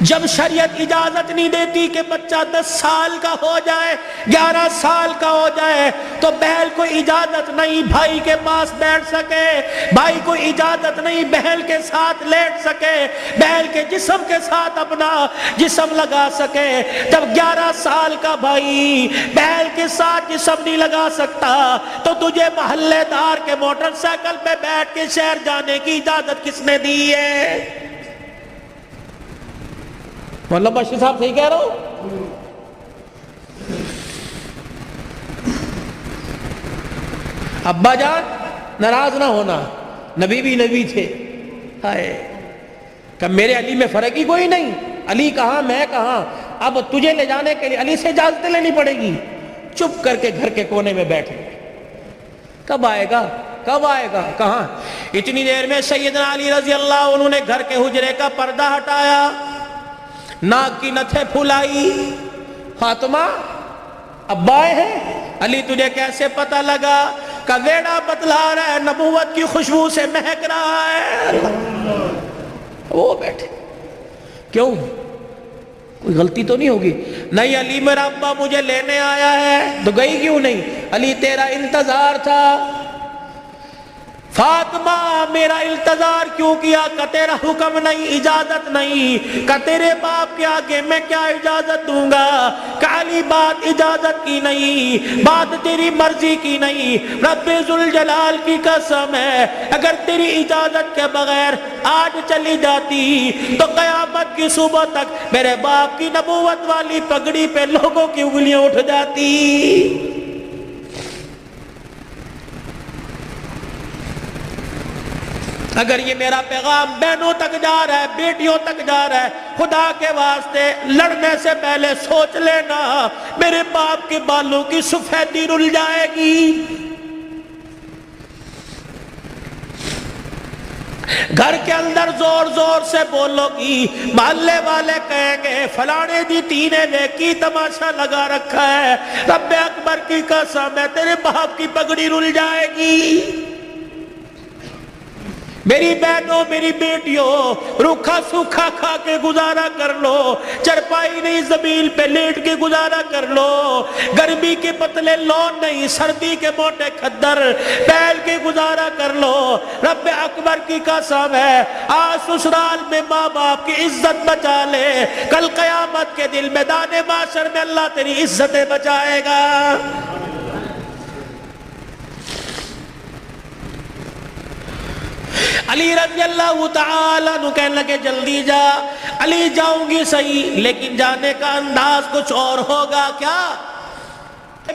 جب شریعت اجازت نہیں دیتی کہ بچہ 10 سال کا ہو جائے 11 سال کا ہو جائے تو بہن کو اجازت نہیں بھائی کے پاس بیٹھ سکے، بھائی کو اجازت نہیں بہن کے ساتھ لیٹ سکے، بہن کے جسم کے ساتھ اپنا جسم لگا سکے۔ جب 11 سال کا بھائی بہن کے ساتھ جسم نہیں لگا سکتا تو تجھے محلے دار کے موٹر سائیکل پہ بیٹھ کے شہر جانے کی اجازت کس نے دی ہے؟ مولانا بشیر صاحب صحیح کہہ رہا ہوں؟ ابا جان ناراض نہ ہونا، نبی بھی نبی تھے، ہائے کہ میرے علی میں فرق ہی کوئی نہیں، علی کہاں میں کہاں، اب تجھے لے جانے کے لیے علی سے اجازت لینی پڑے گی، چپ کر کے گھر کے کونے میں بیٹھے۔ کب آئے گا کب آئے گا؟ کہاں؟ اتنی دیر میں سیدنا علی رضی اللہ عنہ نے گھر کے حجرے کا پردہ ہٹایا، ناک کی نتھے پھلائی۔ فاطمہ ابا آئے ہیں؟ علی تجھے کیسے پتہ لگا؟ کہ ویڑا بتلا رہا ہے، نبوت کی خوشبو سے مہک رہا ہے۔ وہ بیٹھے، کیوں؟ کوئی غلطی تو نہیں ہوگی؟ نہیں علی میرا ابا مجھے لینے آیا ہے۔ تو گئی کیوں نہیں؟ علی تیرا انتظار تھا۔ فاطمہ میرا انتظار کیوں کیا؟ کہ تیرا حکم نہیں، اجازت نہیں، کہ تیرے باپ کے آگے میں کیا اجازت دوں گا؟ کہ علی بات اجازت کی نہیں، بات تیری مرضی کی نہیں، رب ذوالجلال کی قسم ہے اگر تیری اجازت کے بغیر آج چلی جاتی تو قیامت کی صبح تک میرے باپ کی نبوت والی پگڑی پہ لوگوں کی انگلیاں اٹھ جاتی۔ اگر یہ میرا پیغام بہنوں تک جا رہا ہے، بیٹیوں تک جا رہا ہے، خدا کے واسطے لڑنے سے پہلے سوچ لینا میرے باپ کے بالوں کی سفیدی رل جائے گی۔ گھر کے اندر زور زور سے بولو گی، محلے والے کہیں گے فلانے دی تینے نے کی تماشا لگا رکھا ہے، رب اکبر کی قسم ہے تیرے باپ کی پگڑی رل جائے گی۔ میری بہنوں میری بیٹیوں روکھا سوکھا کھا کے گزارا کر لو، چرپائی نہیں زمین پہ لیٹ کے گزارا کر لو، گرمی کے پتلے لون نہیں سردی کے موٹے کھدر پہن کے گزارا کر لو۔ رب اکبر کی قسم ہے آج سسرال میں ماں باپ کی عزت بچا لے، کل قیامت کے دن میدان محشر میں اللہ تیری عزتیں بچائے گا۔ علی رضی اللہ تعالیٰ عنہ کہنے لگے جلدی جا۔ علی جاؤں گی صحیح لیکن جانے کا انداز کچھ اور ہوگا۔ کیا؟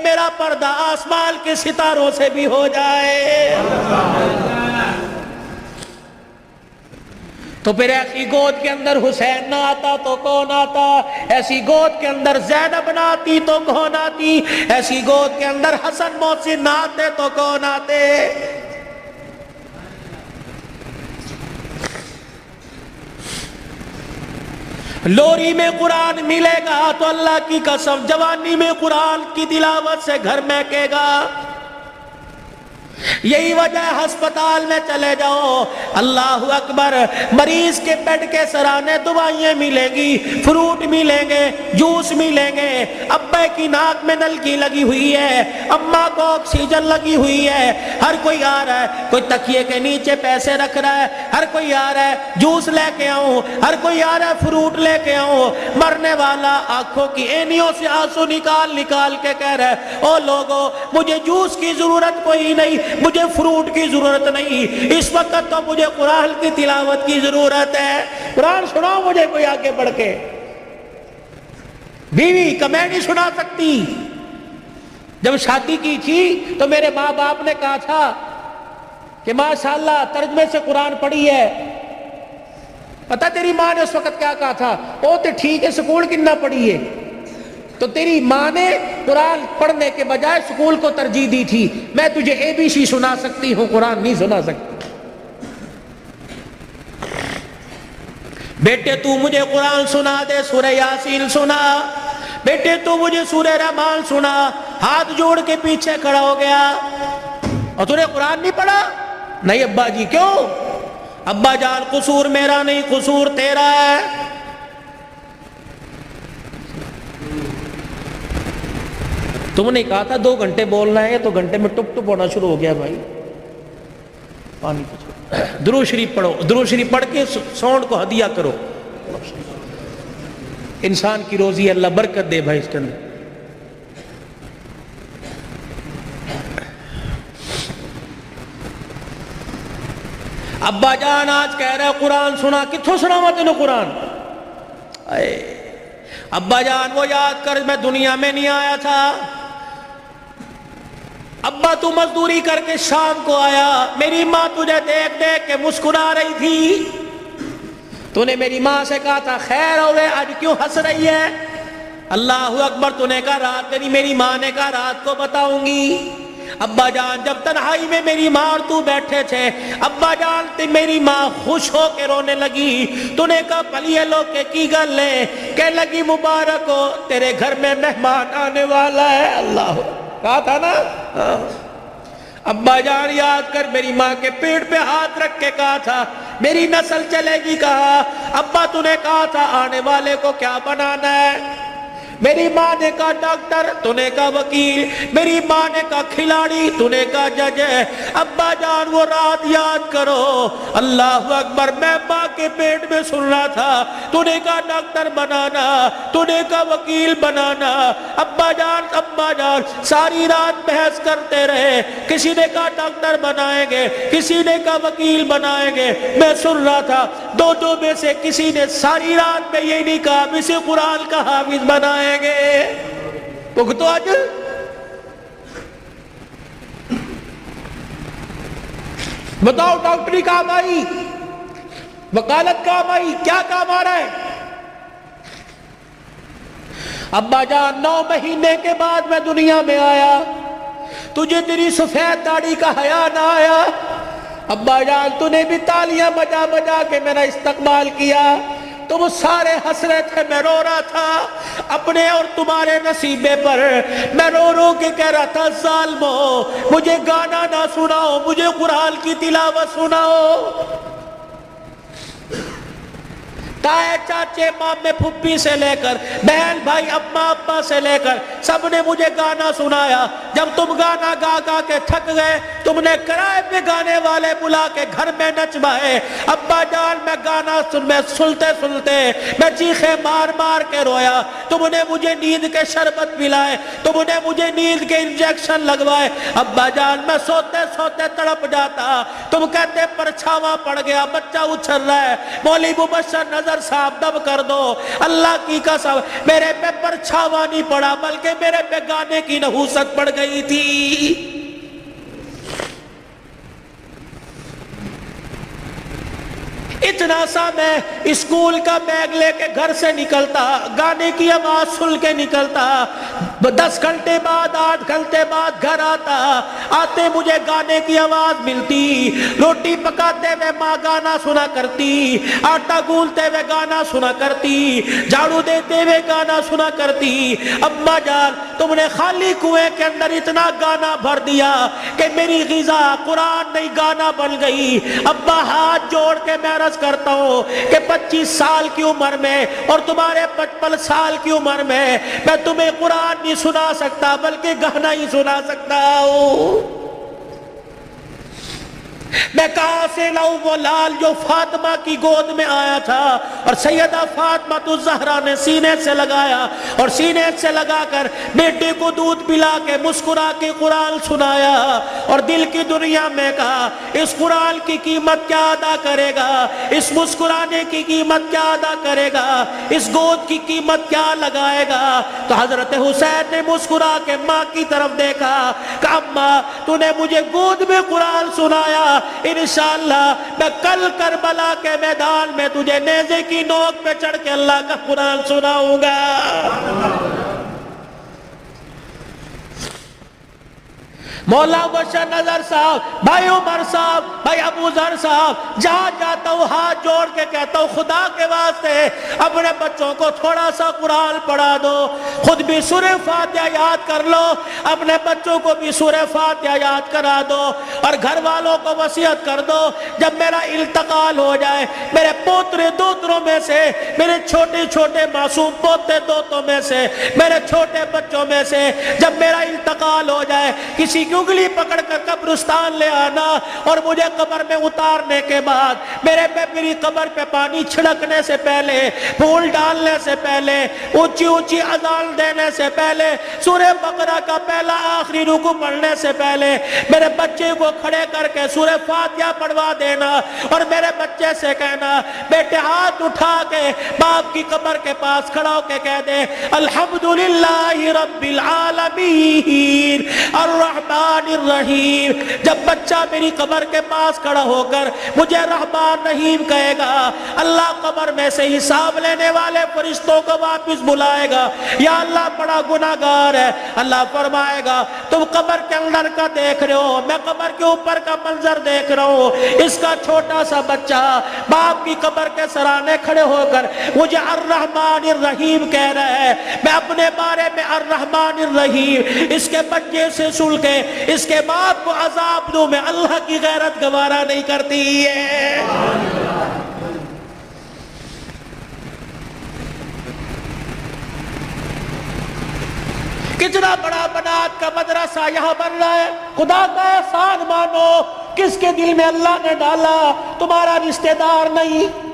میرا پردہ آسمان کے ستاروں سے بھی ہو جائے۔ تو پھر ایسی گود کے اندر حسین نہ آتا تو کون آتا؟ ایسی گود کے اندر زینب نہ آتی تو کون آتی؟ ایسی گود کے اندر حسن محسن نہ آتے تو کون آتے؟ لوری میں قرآن ملے گا تو اللہ کی قسم جوانی میں قرآن کی تلاوت سے گھر مہکے گا۔ یہی وجہ ہسپتال میں چلے جاؤ، اللہ اکبر، مریض کے بیڈ کے سرانے دوائیں ملیں گی، فروٹ ملیں گے، جوس ملیں گے، ابے کی ناک میں نلکی لگی ہوئی ہے، اماں کو آکسیجن لگی ہوئی ہے، ہر کوئی آ رہا ہے، کوئی تکیے کے نیچے پیسے رکھ رہا ہے، ہر کوئی آ رہا ہے جوس لے کے آؤں، ہر کوئی آ رہا ہے فروٹ لے کے آؤں۔ مرنے والا آنکھوں کی اینیوں سے آنسو نکال نکال کے کہہ رہا ہے او لوگو مجھے جوس کی ضرورت کوئی نہیں، مجھے فروٹ کی ضرورت نہیں، اس وقت تو مجھے قرآن کی تلاوت کی ضرورت ہے، قرآن سناؤ مجھے کوئی آگے بڑھ کے۔ بیوی کہ میں نہیں سنا سکتی۔ جب شادی کی تھی تو میرے ماں باپ نے کہا تھا کہ ماشاءاللہ ترجمے سے قرآن پڑھی ہے۔ پتہ تیری ماں نے اس وقت کیا کہا تھا؟ او تے ٹھیک ہے سکول کنا پڑھی ہے۔ تو تیری ماں نے قرآن پڑھنے کے بجائے سکول کو ترجیح دی تھی۔ میں تجھے اے بی سی سنا سکتی ہوں، قرآن نہیں سنا سکتی۔ بیٹے تو مجھے قرآن سنا دے، سورہ یاسین سنا، بیٹے تو مجھے سورہ رحمان سنا۔ ہاتھ جوڑ کے پیچھے کھڑا ہو گیا۔ اور تو نے قرآن نہیں پڑھا؟ نہیں ابا جی۔ کیوں؟ ابا جان قصور میرا نہیں، قصور تیرا ہے۔ تم نے کہا تھا 2 گھنٹے بولنا ہے تو گھنٹے میں ٹپ ٹپ ہونا شروع ہو گیا بھائی. پانی درود شریف پڑھو, درود شریف پڑھ کے ساؤنڈ کو ہدیہ کرو. انسان کی روزی اللہ برکت دے بھائی اس کے اندر. ابا جان آج کہہ رہے قرآن سنا, کتھوں سنا ہوا تینوں قرآن؟ ابا جان وہ یاد کر میں دنیا میں نہیں آیا تھا. ابا تو مزدوری کر کے شام کو آیا, میری ماں تجھے دیکھ دیکھ کے مسکرا رہی تھی. تو نے میری ماں سے کہا تھا خیر ہوئے آج کیوں ہنس رہی ہے؟ اللہ اکبر. تو نے کہا رات نہیں, میری ماں نے کہا رات کو بتاؤں گی. ابا جان جب تنہائی میں میری ماں اور تو بیٹھے تھے, ابا جان تے میری ماں خوش ہو کے رونے لگی. تو نے کہا پلیے لوگ کے کی گل ہے؟ کہ لگی مبارک ہو تیرے گھر میں مہمان آنے والا ہے. اللہ کہا تھا نا. ابا جان یاد کر میری ماں کے پیٹ پہ ہاتھ رکھ کے کہا تھا میری نسل چلے گی. کہا ابا تو نے کہا تھا آنے والے کو کیا بنانا ہے؟ میری ماں نے کہا ڈاکٹر, تو نے کہا وکیل, میری ماں نے کہا کھلاڑی, تو نے کہا جج. ابا جان وہ رات یاد کرو, اللہ اکبر, میں ماں کے پیٹ میں سن رہا تھا. تو نے کہا ڈاکٹر بنانا, تو نے کہا وکیل بنانا. ابا جان ساری رات بحث کرتے رہے. کسی نے کہا ڈاکٹر بنائیں گے, کسی نے کہا وکیل بنائیں گے. میں سن رہا تھا دو میں سے کسی نے ساری رات میں یہ نہیں کہا اسے قرآن کا حافظ بنائیں گے. تو آج بتاؤ ڈاکٹری کام آئی, وکالت کام آئی, کیا کام آ رہا ہے؟ ابا جان 9 مہینے کے بعد میں دنیا میں آیا, تجھے تیری سفید داڑھی کا حیا نہ آیا. ابا جان تو نے بھی تالیاں بجا بجا کے میرا استقبال کیا. تم سارے ہنس رہے تھے, میں رو رہا تھا اپنے اور تمہارے نصیبے پر. میں رو رو کے کہہ رہا تھا ظالمو مجھے گانا نہ سناؤ, مجھے قرآن کی تلاوت سناؤ. تائے چاچے مامے پھپھی سے لے کر بہن بھائی اماں ابا سے لے کر سب نے مجھے گانا سنایا. جب تم گانا گا گا کے تھک گئے, تم نے کرائے پہ گانے والے بلا کے گھر میں نچوائے. ابا جان میں گانا سنتے سنتے میں چیخے مار مار کے رویا. تم نے مجھے نیند کے شربت پلائے, تم نے مجھے نیند کے انجیکشن لگوائے. ابا جان میں سوتے سوتے تڑپ جاتا. تم کہتے پرچھاواں پڑ گیا, بچہ اچھل رہا ہے, مولوی مبشر نظر صاحب دب کر دو. اللہ کی قسم میرے پہ پرچھاواں نہیں پڑا بلکہ میرے پہ گانے کی نحوست پڑ گئی تھی. اتنا سا میں اسکول کا بیگ لے کے گھر سے نکلتا, گانے کی آواز سن کے نکلتا. 10 گھنٹے بعد 8 گھنٹے بعد گھر آتے مجھے گانے کی آواز ملتی. روٹی پکاتے ہوئے ماں گانا سنا کرتی, آٹا گولتے ہوئے گانا سنا کرتی, جھاڑو دیتے ہوئے گانا سنا کرتی. اماں جان تم نے خالی کنویں کے اندر اتنا گانا بھر دیا کہ میری غذا قرآن نہیں گانا بن گئی. ابا ہاتھ جوڑ کے میں عرض کرتا ہوں کہ 25 سال کی عمر میں اور تمہارے 55 سال کی عمر میں تمہیں قرآن نہیں سنا سکتا بلکہ گانا ہی سنا سکتا ہوں. میں کہاں سے لاؤں وہ لال جو فاطمہ کی گود میں آیا تھا اور سیدہ فاطمہ الزہرا نے سینے سے لگایا اور سینے سے لگا کر بیٹے کو دودھ پلا کے مسکرا کے قرآن سنایا اور دل کی دنیا میں کہا اس قرآن کی قیمت کیا ادا کرے گا, اس مسکرانے کی قیمت کیا ادا کرے گا, اس گود کی قیمت کیا لگائے گا. تو حضرت حسین نے مسکرا کے ماں کی طرف دیکھا کہ اماں تو نے مجھے گود میں قرآن سنایا, انشاءاللہ میں کل کربلا کے میدان میں تجھے نیزے کی نوک پہ چڑھ کے اللہ کا قرآن سناؤں گا. مولا مبشر نظر صاحب، بھائی عمر صاحب، بھائی ابو ذر صاحب، جہاں جاتا ہوں ہاتھ جوڑ کے کہتا ہوں خدا کے واسطے اپنے بچوں کو تھوڑا سا قرآن پڑھا دو، خود بھی سورہ فاتحہ یاد کر لو، اپنے بچوں کو بھی سورہ فاتحہ یاد کرا دو، اور گھر والوں کو وصیت کر دو جب میرا انتقال ہو جائے میرے پوترے دوتروں میں سے، میرے چھوٹے چھوٹے معصوم پوتے دوتوں میں سے، میرے چھوٹے بچوں میں سے جب میرا انتقال ہو جائے کسی کی انگلی پکڑ کر قبرستان لے آنا، اور مجھے قبر میں اتارنے کے بعد میری قبر پہ پانی چھڑکنے سے پہلے، پھول ڈالنے سے پہلے، اونچی اونچی اذان دینے سے پہلے، سورہ بقرہ کا پہلا آخری رکوع پڑھنے سے پہلے میرے بچے کو کھڑے کر کے سورہ فاتحہ پڑھوا دینا، اور میرے بچے سے کہنا بیٹے ہاتھ اٹھا کے باپ کی قبر کے پاس کھڑا ہو کے کہہ دے الحمدللہ رب العالمین الرحمن الرحیم۔ جب بچہ میری قبر کے پاس کھڑا ہو کر مجھے رحمان رحیم کہے گا، اللہ قبر میں سے حساب لینے والے فرشتوں کو واپس بلائے گا، یا اللہ بڑا گناہگار ہے، اللہ فرمائے گا تم قبر کے اندر کا دیکھ رہے ہو، میں قبر کے اوپر کا منظر دیکھ رہا ہوں، اس کا چھوٹا سا بچہ باپ کی قبر کے سرانے کھڑے ہو کر مجھے الرحمن الرحیم کہہ رہا ہے، میں اپنے بارے میں الرحمن الرحیم اس کے بچے سے سن کے اس کے باپ کو عذاب دوں، میں اللہ کی غیرت گوارا نہیں کرتی ہے۔ کتنا بڑا بنات کا مدرسہ یہاں بن رہا ہے، خدا کا احسان مانو، کس کے دل میں اللہ نے ڈالا، تمہارا رشتہ دار نہیں،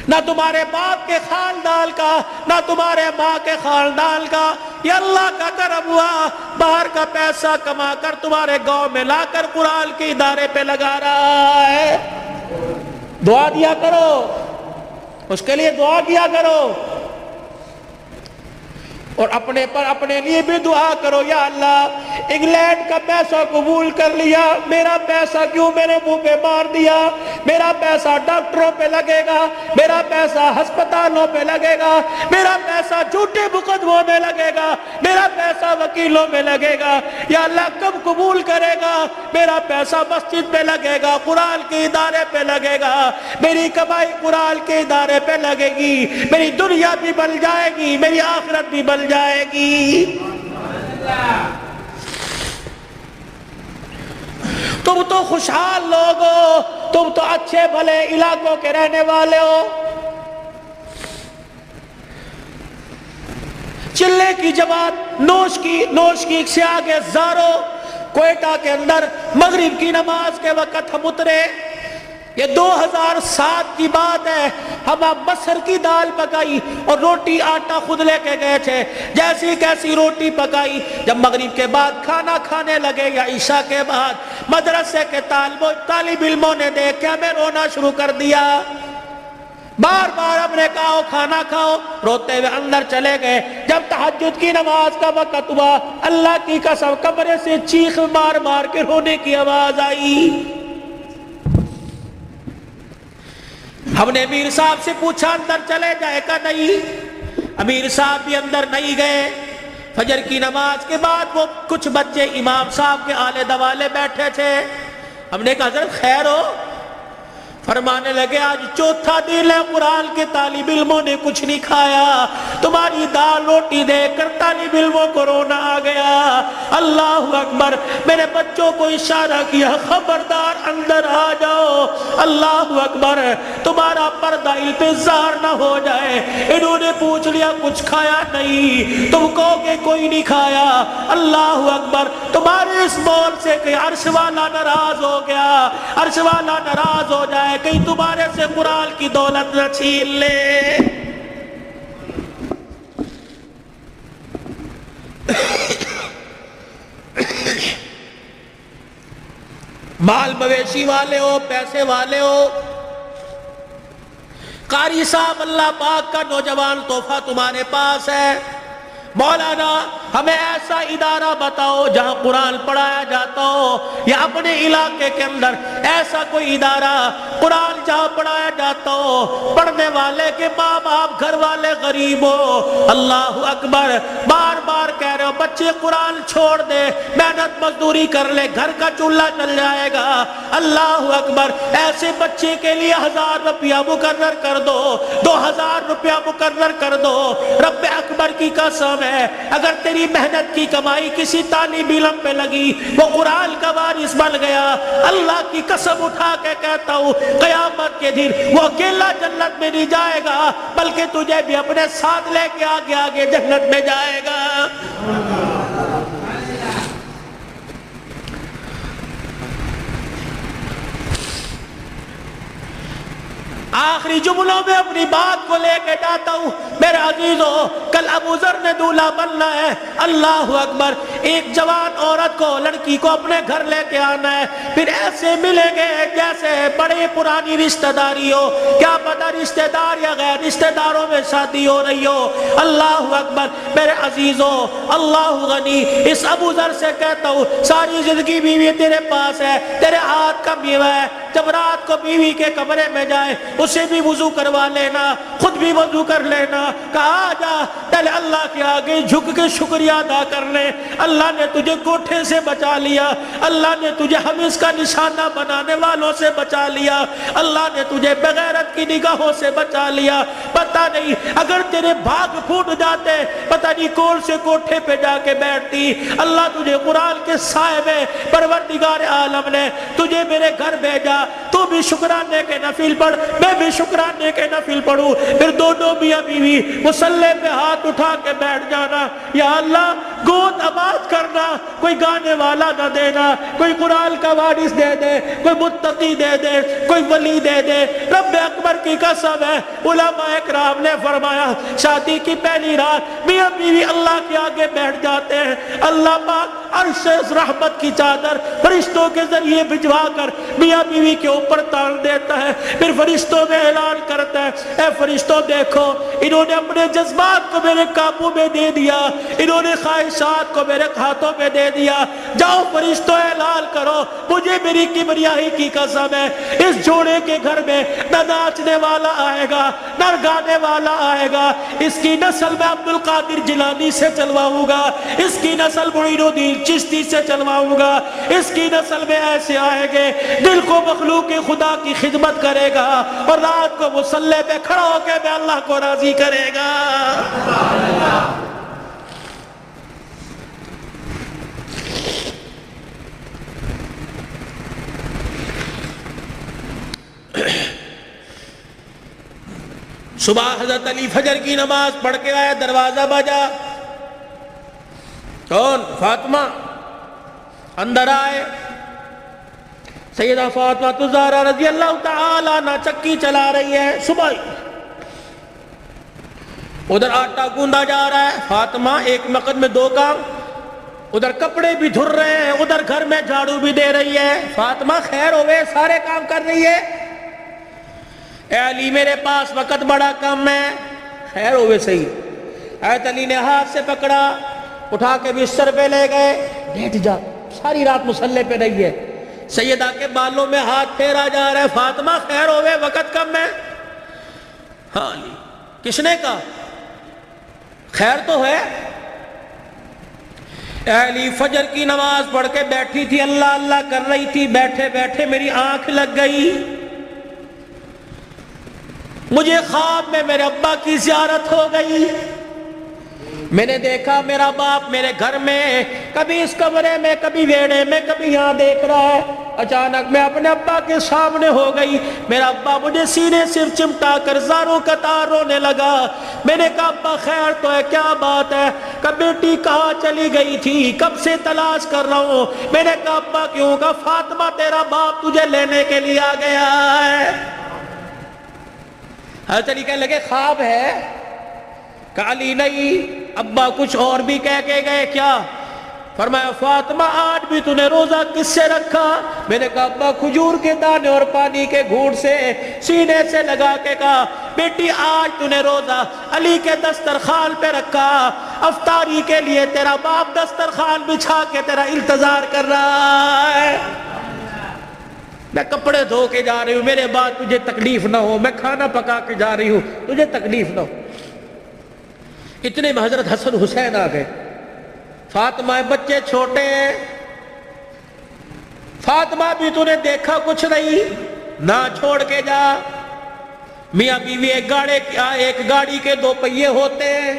نہ تمہارے باپ کے خاندان کا، نہ تمہارے ماں کے خاندان کا، یہ اللہ کا کرم ہوا، باہر کا پیسہ کما کر تمہارے گاؤں میں لا کر قرآن کے ادارے پہ لگا رہا ہے۔ دعا دیا کرو، اس کے لیے دعا کیا کرو، اور اپنے پر اپنے لیے بھی دعا کرو، یا اللہ انگلینڈ کا پیسہ قبول کر لیا، میرا پیسہ کیوں میرے منہ پہ مار دیا، میرا پیسہ ڈاکٹروں پہ لگے گا، میرا پیسہ ہسپتالوں پہ لگے گا، میرا پیسہ جھوٹے مقدموں میں لگے گا، میرا پیسہ وکیلوں میں لگے گا، یا اللہ کب قبول کرے گا، میرا پیسہ مسجد پہ لگے گا، قرآن کے ادارے پہ لگے گا، میری کمائی قرآن کے ادارے پہ لگے گی، میری دنیا بھی بن جائے گی، میری آخرت بھی بن جائے گی۔ تم تو خوشحال لوگ ہو، تم تو اچھے بھلے علاقوں کے رہنے والے ہو، چلے کی جماعت نوش کی سے آگے زارو، کوئٹہ کے اندر مغرب کی نماز کے وقت ہم اترے، یہ 2007 کی بات ہے، ہم مسر کی دال پکائی اور روٹی آٹا خود لے کے گئے تھے، جیسی کیسی روٹی پکائی، جب مغرب کے بعد کھانا کھانے لگے یا عشاء کے بعد مدرسے کے طالب علموں نے دیکھ کے ہمیں رونا شروع کر دیا، بار بار ہم نے کہا کھانا کھاؤ، روتے ہوئے اندر چلے گئے، جب تہجد کی نماز کا وقت ہوا اللہ کی قسم کمرے سے چیخ مار مار کے رونے کی آواز آئی۔ ہم نے امیر صاحب سے پوچھا اندر چلے جائے کا نہیں، امیر صاحب بھی اندر نہیں گئے۔ فجر کی نماز کے بعد وہ کچھ بچے امام صاحب کے آلے دوالے بیٹھے تھے، ہم نے کہا حضرت خیر ہو؟ فرمانے لگے آج چوتھا دن ہے قرآن کے طالب علموں نے کچھ نہیں کھایا، تمہاری دال روٹی دیکھ کر طالب علموں کو رونا آ گیا۔ اللہ اکبر، میرے بچوں کو اشارہ کیا خبردار اندر آ جاؤ، اللہ اکبر، تمہارا پردہ انتظار نہ ہو جائے۔ انہوں نے پوچھ لیا کچھ کھایا نہیں، تم کہو کہ کوئی نہیں کھایا، اللہ اکبر، تمہارے اس بول سے کہ عرش والا ناراض ہو گیا، عرش والا ناراض ہو جائے، کہیں تمہارے سے قرآن کی دولت نہ چھین لے۔ مال مویشی والے ہو، پیسے والے ہو، قاری صاحب اللہ پاک کا نوجوان تحفہ تمہارے پاس ہے، مولانا ہمیں ایسا ادارہ بتاؤ جہاں قرآن پڑھایا جاتا ہو، یا اپنے علاقے کے اندر ایسا کوئی ادارہ قرآن جہاں پڑھایا جاتا ہو، پڑھنے والے کے ماں باپ گھر والے غریب ہو۔ اللہ اکبر، بار بار کہہ رہے ہو بچے قرآن چھوڑ دے، محنت مزدوری کر لے، گھر کا چولہا چل جائے گا۔ اللہ اکبر، ایسے بچے کے لیے 1000 روپیہ مقرر کر دو، 2000 روپیہ مقرر کر دو۔ رب اکبر کی قسم ہے، اگر تیری محنت کی کمائی کسی طالب علم پہ لگی، وہ قرآن کا وارث بن گیا، اللہ کی قسم اٹھا کے کہتا ہوں قیامت کے دن وہ اکیلا جنت میں نہیں جائے گا، بلکہ تجھے بھی اپنے ساتھ لے کے آگے آگے جنت میں جائے گا۔ آخری جملوں میں اپنی بات کو لے کے جاتا ہوں میرے عزیزو، کل ابو ذر نے دولہا بننا ہے۔ اللہ اکبر، ایک جوان عورت کو، لڑکی کو اپنے گھر لے کے آنا ہے، پھر ایسے ملیں گے جیسے بڑے پرانی رشتہ داری ہو، کیا پتہ رشتہ دار یا غیر رشتہ داروں میں شادی ہو رہی ہو۔ اللہ اکبر میرے عزیزو، اللہ غنی، اس ابو ذر سے کہتا ہوں ساری زندگی بیوی تیرے پاس ہے، تیرے ہاتھ کا میوہ ہے، جب رات کو بیوی کے کمرے میں جائے اسے بھی وضو کروا لینا، خود بھی وضو کر لینا، کہا جا پہلے اللہ کے آگے جھک کے شکریہ ادا کر لے، اللہ نے تجھے کوٹھے سے بچا لیا، اللہ نے تجھے حمس کا نشانہ بنانے والوں سے بچا لیا، اللہ نے تجھے بغیرت کی نگاہوں سے بچا لیا۔ پتہ نہیں اگر تیرے بھاگ پھوٹ جاتے، پتہ نہیں کون سے کوٹھے پہ جا کے بیٹھتی۔ اللہ تجھے قرآن کے سائے میں پروردگار عالم نے تجھے میرے گھر بھیجا، تو بھی شکرانے کے نفل پڑھ، میں بھی شکرانے کے نفل پڑھوں، پھر دونوں میاں بیوی مصلی پہ ہاتھ اٹھا کے بیٹھ جانا، یا اللہ گود آباد کرنا، کوئی گانے والا نہ دینا، کوئی قرآن کا وارث دے دے، کوئی متقی دے دے، کوئی ولی دے دے۔ رب اکبر کی قسم ہے، علماء اکرام نے فرمایا شادی کی پہلی رات میاں بیوی اللہ کے آگے بیٹھ جاتے ہیں، اللہ پاک عرش رحمت کی چادر فرشتوں کے ذریعے بھجوا کر میاں بیوی کے اوپر تان دیتا ہے، پھر فرشتوں میں اعلان کرتا ہے اے فرشتوں دیکھو، انہوں نے اپنے جذبات کو میرے قابو میں دے دیا، انہوں نے خواہشات کو میرے ہاتھوں میں دے دیا، جاؤ فرشتوں اعلان کرو، مجھے میری کبریائی کی قسم ہے اس جوڑے کے گھر میں نہ ناچنے والا آئے گا نہ گانے والا آئے گا، اس کی نسل میں عبد القادر جیلانی سے چلواؤں گا، اس کی نسل معین الدین چشتی سے چلواؤں گا، اس کی نسل میں ایسے آئے گے دل کو مخلوق خدا کی خدمت کرے گا اور رات کو مصلی پہ کھڑا ہو کے میں اللہ کو راضی کرے گا۔ صبح حضرت علی فجر کی نماز پڑھ کے آیا، دروازہ بجا، کون؟ فاطمہ۔ اندر آئے، سیدہ فاطمہ الزہرا رضی اللہ تعالی عنہ چکی چلا رہی ہے، صبح ادھر آٹا گوندا جا رہا ہے، فاطمہ ایک وقت میں دو کام، ادھر کپڑے بھی دھر رہے ہیں، ادھر گھر میں جھاڑو بھی دے رہی ہے۔ فاطمہ خیر ہوئے، سارے کام کر رہی ہے۔ اے علی میرے پاس وقت بڑا کم ہے، خیر ہوئے صحیح۔ حضرت علی نے ہاتھ سے پکڑا، اٹھا کے بستر پہ لے گئے، لیٹ جا، ساری رات مصلی پہ رہی ہے۔ سیدہ کے بالوں میں ہاتھ پھیرا جا رہا ہے، فاطمہ خیر ہوئے وقت کم ہے۔ ہاں علی، کس نے کہا؟ خیر تو ہے۔ اے علی فجر کی نماز پڑھ کے بیٹھی تھی، اللہ اللہ کر رہی تھی، بیٹھے بیٹھے میری آنکھ لگ گئی، مجھے خواب میں میرے ابا کی زیارت ہو گئی، میں نے دیکھا میرا باپ میرے گھر میں، کبھی اس کمرے میں، کبھی ویڑے میں، کبھی یہاں دیکھ رہا ہے۔ اچانک میں اپنے ابا کے سامنے ہو گئی، میرا ابا مجھے سینے سے چمٹا کر زاروں قطار رونے لگا۔ میں نے کہا ابا خیر تو ہے، کیا بات ہے؟ کب بیٹی کہاں چلی گئی تھی، کب سے تلاش کر رہا ہوں۔ میں نے کہا ابا کیوں؟ کہا فاطمہ تیرا باپ تجھے لینے کے لیے آ گیا ہے۔ حضرت علی کہنے لگے خواب ہے؟ کہا علی نہیں، ابا کچھ اور بھی کہہ کے گئے کیا؟ فرمایا فاطمہ آج بھی تو نے روزہ کس سے رکھا؟ میں نے کہا ابا کھجور کے دانے اور پانی کے گھونٹ سے، سینے سے لگا کے کہا بیٹی آج تو نے روزہ علی کے دسترخوان پہ رکھا، افطاری کے لیے تیرا باپ دسترخوان بچھا کے تیرا انتظار کر رہا ہے. میں کپڑے دھو کے جا رہی ہوں, میرے بعد تجھے تکلیف نہ ہو, میں کھانا پکا کے جا رہی ہوں, تجھے تکلیف نہ ہو. اتنے میں حضرت حسن حسین آ گئے. فاطمہ بچے چھوٹے ہیں, فاطمہ بھی تو نے دیکھا کچھ نہیں, نہ چھوڑ کے جا. میاں بیوی ایک گاڑی کے دو پہیے ہوتے ہیں,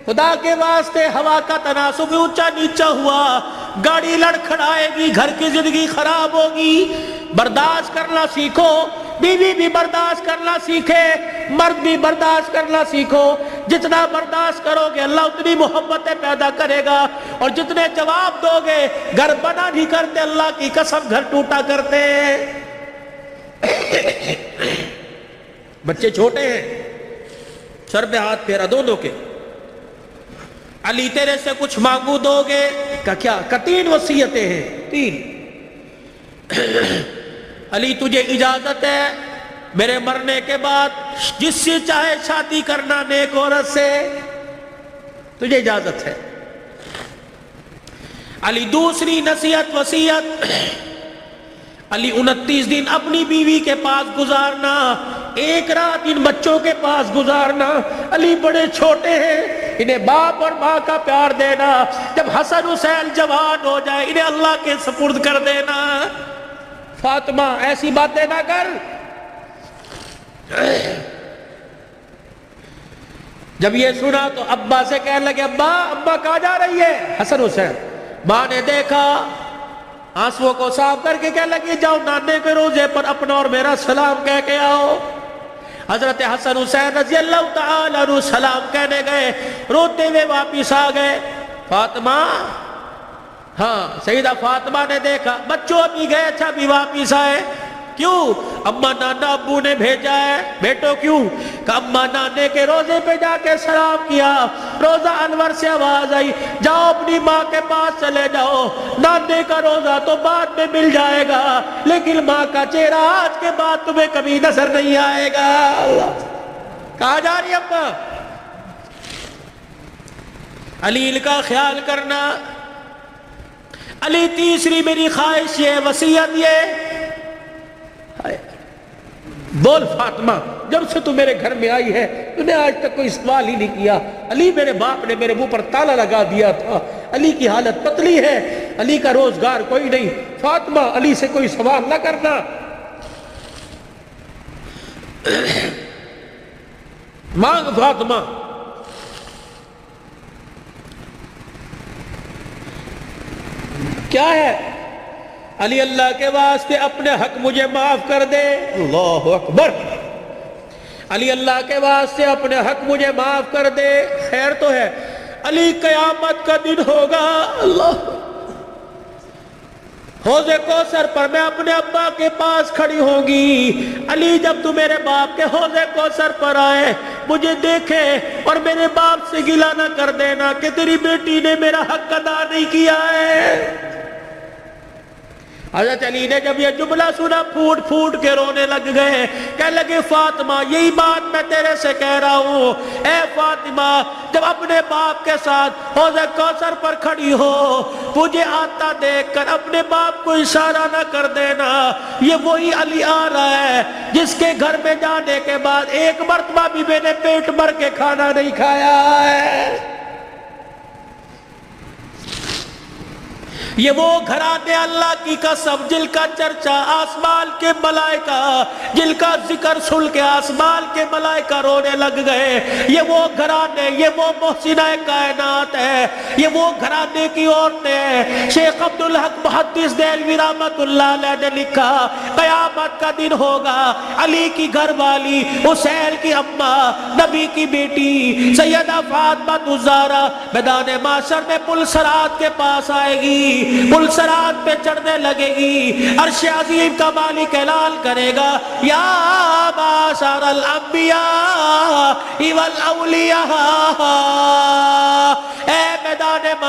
خدا کے واسطے ہوا کا تناسب اونچا نیچا ہوا, گاڑی لڑکھڑائے گی, گھر کی زندگی خراب ہوگی. برداشت کرنا سیکھو, بیوی بھی برداشت کرنا سیکھے, مرد بھی برداشت کرنا سیکھو. جتنا برداشت کرو گے اللہ اتنی محبتیں پیدا کرے گا, اور جتنے جواب دو گے گھر بنا نہیں کرتے, اللہ کی قسم گھر ٹوٹا کرتے. بچے چھوٹے ہیں, سر پہ ہاتھ پھیرا دونوں کے. علی تیرے سے کچھ مانگو دو گے؟ کہ کیا؟ کہ 3 وصیتیں ہیں, 3. علی تجھے اجازت ہے میرے مرنے کے بعد جس سے چاہے شادی کرنا نیک عورت سے, تجھے اجازت ہے. علی دوسری نصیحت وصیت, علی 29 دن اپنی بیوی کے پاس گزارنا, 1 رات ان بچوں کے پاس گزارنا. علی بڑے چھوٹے ہیں, انہیں باپ اور ماں کا پیار دینا. جب حسن حسین جوان ہو جائے انہیں اللہ کے سپرد کر دینا. فاطمہ ایسی باتیں نہ کر. جب یہ سنا تو ابا سے کہنے لگے, ابا کہاں جا رہی ہے؟ حسن حسین. ماں نے دیکھا, آنسوؤں کو صاف کر کے کہنے لگی, جاؤ نانے کے روزے پر اپنا اور میرا سلام کہہ کے آؤ. حضرت حسن حسین رضی اللہ تعالیٰ عنہ سلام کہنے گئے, روتے ہوئے واپس آ گئے. فاطمہ, ہاں سیدہ فاطمہ نے دیکھا بچوں ابھی گئے, اچھا بھی واپس آئے. کیوں؟ اما نانا ابو نے بھیجا ہے. بیٹو کیوں؟ کہ اما نانے کے روزے پہ جا کے سلام کیا, روزہ انور سے آواز آئی, جاؤ اپنی ماں کے پاس چلے جاؤ, نانے کا روزہ تو بعد میں مل جائے گا, لیکن ماں کا چہرہ آج کے بعد تمہیں کبھی نظر نہیں آئے گا. کہاں جا رہی ابا؟ علی کا خیال کرنا. علی تیسری میری خواہش یہ, وصیت یہ, بول فاطمہ, جب سے تو میرے گھر میں آئی ہے تو نے آج تک کوئی سوال ہی نہیں کیا. علی میرے باپ نے میرے منہ پر تالا لگا دیا تھا, علی کی حالت پتلی ہے, علی کا روزگار کوئی نہیں. فاطمہ علی سے کوئی سوال نہ کرنا. مانگ فاطمہ. کیا ہے؟ علی اللہ کے واسطے اپنے حق مجھے معاف کر دے. اللہ اکبر. علی اللہ کے واسطے اپنے حق مجھے معاف کر دے. خیر تو ہے, علی قیامت کا دن ہوگا, اللہ حوض کوثر پر میں اپنے ابا کے پاس کھڑی ہوں گی. علی جب تو میرے باپ کے حوض کوثر پر آئے مجھے دیکھے اور میرے باپ سے گلہ نہ کر دینا کہ تیری بیٹی نے میرا حق ادا نہیں کیا ہے. حضرت علی نے جب یہ جملہ سنا پھوٹ پھوٹ کے رونے لگ گئے, کہنے لگے فاطمہ یہی بات میں تیرے سے کہہ رہا ہوں. اے فاطمہ, جب اپنے باپ کے ساتھ حوض کوثر پر کھڑی ہو مجھے آتا دیکھ کر اپنے باپ کو اشارہ نہ کر دینا. یہ وہی علی آ رہا ہے جس کے گھر میں جانے کے بعد ایک مرتبہ بھی میں نے پیٹ بھر کے کھانا نہیں کھایا ہے. یہ وہ گھرانے اللہ کی قسم جن کا چرچا آسمان کے ملائکہ, جن کا ذکر سن کے آسمان کے ملائکہ رونے لگ گئے. یہ وہ گھرانے, یہ وہ محسنہ کائنات ہے, یہ وہ گھرانے کی عورتیں ہیں. شیخ عبدالحق محدث دہلوی رحمت اللہ علیہ نے لکھا, قیامت کا دن ہوگا, علی کی گھر والی حسین کی اماں نبی کی بیٹی سیدہ فاطمہ الزہرا میدان محشر میں پل صراط کے پاس آئے گی, پل صراط پہ چڑھنے لگے گی. عرش عظیم کا مالک اعلان کرے گا, یا معاشر الانبیاء والاولیاء, اے میدان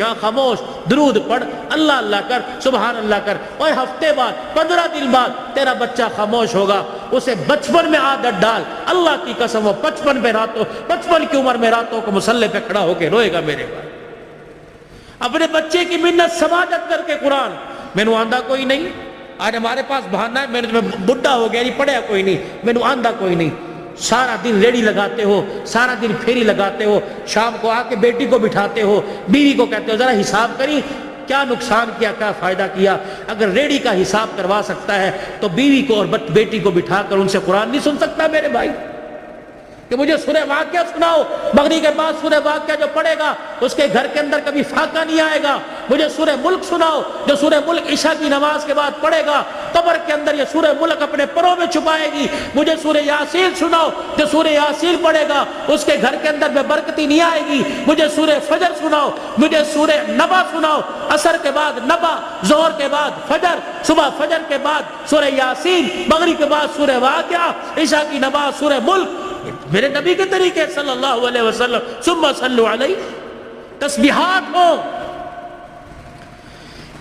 یہاں خاموش، درود پڑھ، اللہ اللہ کر، سبحان اللہ کر، اور ہفتے بعد 15 دن بعد تیرا بچہ خاموش ہوگا، اسے بچپن میں عادت ڈال، اللہ کی قسم وہ 55 کی عمر میں راتوں کو مصلی پہ کھڑا ہو کے روئے گا میرے بھائی۔ اپنے بچے کی منت سماجت کر کے قرآن، میں نے آندھا کوئی نہیں، آج ہمارے پاس بہانہ ہے، میں بڈھا ہو گیا نہیں پڑھیا کوئی نہیں، میں نے آندھا کوئی نہیں۔ سارا دن ریڑی لگاتے ہو، سارا دن پھیری لگاتے ہو، شام کو آ کے بیٹی کو بٹھاتے ہو، بیوی کو کہتے ہو ذرا حساب کری کیا نقصان کیا، کیا فائدہ کیا۔ اگر ریڑی کا حساب کروا سکتا ہے تو بیوی کو اور بیٹی کو بٹھا کر ان سے قرآن نہیں سن سکتا میرے بھائی؟ کہ مجھے سورہ واقعہ سناؤ، مغرب کے بعد سورہ واقعہ جو پڑھے گا اس کے گھر کے اندر کبھی فاقہ نہیں آئے گا۔ مجھے سورہ ملک سناؤ، جو سورہ ملک عشاء کی نماز کے بعد پڑھے گا قبر کے اندر یہ سورہ ملک اپنے پروں میں چھپائے گی۔ مجھے سورہ یاسین سناؤ، جو سورہ یاسین پڑھے گا اس کے گھر کے اندر میں برکتی نہیں آئے گی۔ مجھے سورہ فجر سناؤ، مجھے سورہ نبا سناؤ، عصر کے بعد نبا، ظہر کے بعد فجر، صبح فجر کے بعد سورہ یاسین، مغرب کے بعد سورہ واقعہ، عشاء کی نماز سورہ ملک، میرے نبی کے طریقے صلی اللہ علیہ وسلم۔ ثم صلوا علیہ، تسبیحات ہو،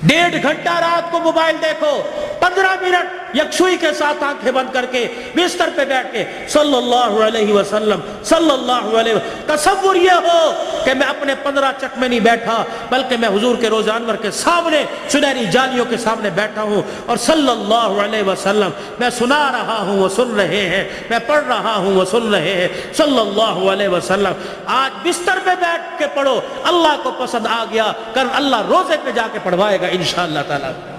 1.5 گھنٹہ رات کو موبائل دیکھو، 15 منٹ یکسوئی کے ساتھ آنکھیں بند کر کے بستر پہ بیٹھ کے صلی اللہ علیہ وسلم، صلی اللہ علیہ وسلم۔ تصور یہ ہو کہ میں اپنے 15 چک میں نہیں بیٹھا، بلکہ میں حضور کے روزہ انور کے سامنے سنہری جالیوں کے سامنے بیٹھا ہوں، اور صلی اللہ علیہ وسلم میں سنا رہا ہوں وہ سن رہے ہیں، میں پڑھ رہا ہوں وہ سن رہے ہیں، صلی اللہ علیہ وسلم۔ آج بستر پہ بیٹھ کے پڑھو، اللہ کو پسند آ گیا، کل اللہ روزے پہ جا کے پڑھوائے گا انشاءاللہ تعالی۔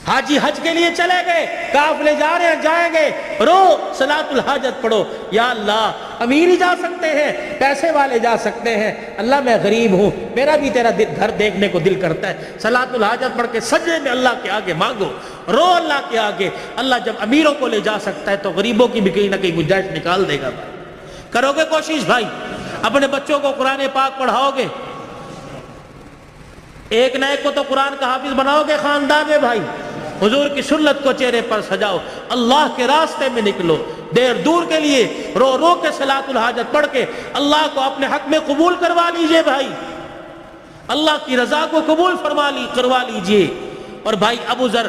حاجی حج کے لیے چلے گئے، قافلے جا رہے ہیں، جائیں گے، رو صلاۃ الحاجت پڑھو، یا اللہ امیر ہی جا سکتے ہیں، پیسے والے جا سکتے ہیں، اللہ میں غریب ہوں، میرا بھی تیرا گھر دیکھنے کو دل کرتا ہے، صلاۃ الحاجت پڑھ کے سجدے میں اللہ کے آگے مانگو، رو اللہ کے آگے۔ اللہ جب امیروں کو لے جا سکتا ہے تو غریبوں کی بھی کہیں نہ کہیں گنجائش نکال دے گا۔ بھائی کرو گے کوشش بھائی، اپنے بچوں کو قرآن پاک پڑھاؤ گے، ایک نہ ایک کو تو قرآن کا حافظ بناؤ گے خاندان میں بھائی، حضور کی سنت کو چہرے پر سجاؤ، اللہ کے راستے میں نکلو، دیر دور کے لیے رو رو کے صلاۃ الحاجت پڑھ کے اللہ کو اپنے حق میں قبول کروا لیجئے بھائی، اللہ کی رضا کو قبول کروا لیجئے۔ اور بھائی ابو ذر،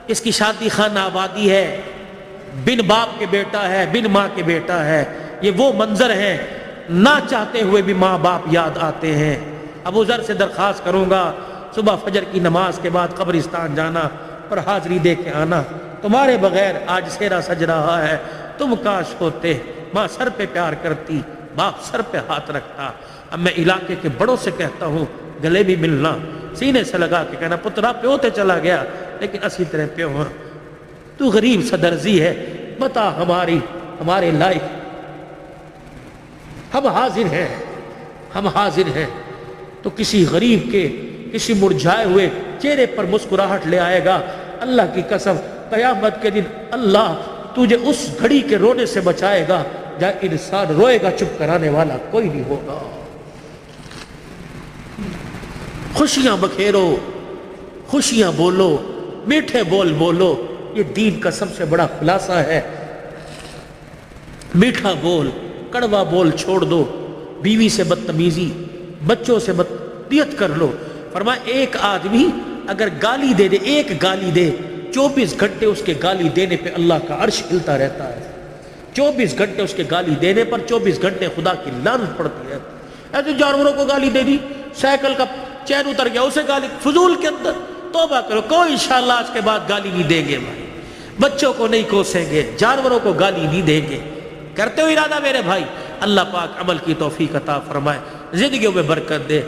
اس کی شادی خانہ آبادی ہے، بن باپ کے بیٹا ہے، بن ماں کے بیٹا ہے، یہ وہ منظر ہیں نہ چاہتے ہوئے بھی ماں باپ یاد آتے ہیں۔ ابو ذر سے درخواست کروں گا صبح فجر کی نماز کے بعد قبرستان جانا اور حاضری دے کے آنا، تمہارے بغیر آج سیرا سج رہا ہے، تم کاش ہوتے، ماں سر پہ پیار کرتی، باپ سر پہ ہاتھ رکھتا۔ اب میں علاقے کے بڑوں سے کہتا ہوں گلے بھی ملنا، سینے سے لگا کے کہنا پترا پیو تے چلا گیا لیکن اسی طرح پیو ہاں، تو غریب صدرزی ہے، بتا ہمارے لائق، ہم حاضر ہیں تو کسی غریب کے کسی مرجھائے ہوئے چہرے پر مسکراہٹ لے آئے گا۔ اللہ کی قسم قیامت کے دن اللہ تجھے اس گھڑی کے رونے سے بچائے گا جہاں انسان روئے گا، چپ کرانے والا کوئی نہیں ہوگا۔ خوشیاں بکھیرو، خوشیاں بولو، میٹھے بول بولو، یہ دین کا سب سے بڑا خلاصہ ہے۔ میٹھا بول، کڑوا بول چھوڑ دو، بیوی سے بدتمیزی، بچوں سے بدتمیزی کر لو۔ فرمایا ایک آدمی اگر گالی دے دے، ایک گالی دے، 24 گھنٹے اس کے گالی دینے پہ اللہ کا عرش ہلتا رہتا ہے۔ 24 گھنٹے اس کے گالی دینے پر 24 گھنٹے خدا کی لعنت پڑتی ہے۔ ایسے جانوروں کو گالی دے دی، سائیکل کا چین اتر گیا اسے گالی، فضول کے اندر توبہ کرو، کوئی انشاءاللہ آج کے بعد گالی نہیں دیں گے بھائی، بچوں کو نہیں کوسیں گے، جانوروں کو گالی نہیں دیں گے۔ کرتے ہو ارادہ میرے بھائی، اللہ پاک عمل کی توفیق عطا فرمائے، زندگیوں میں برکت دے۔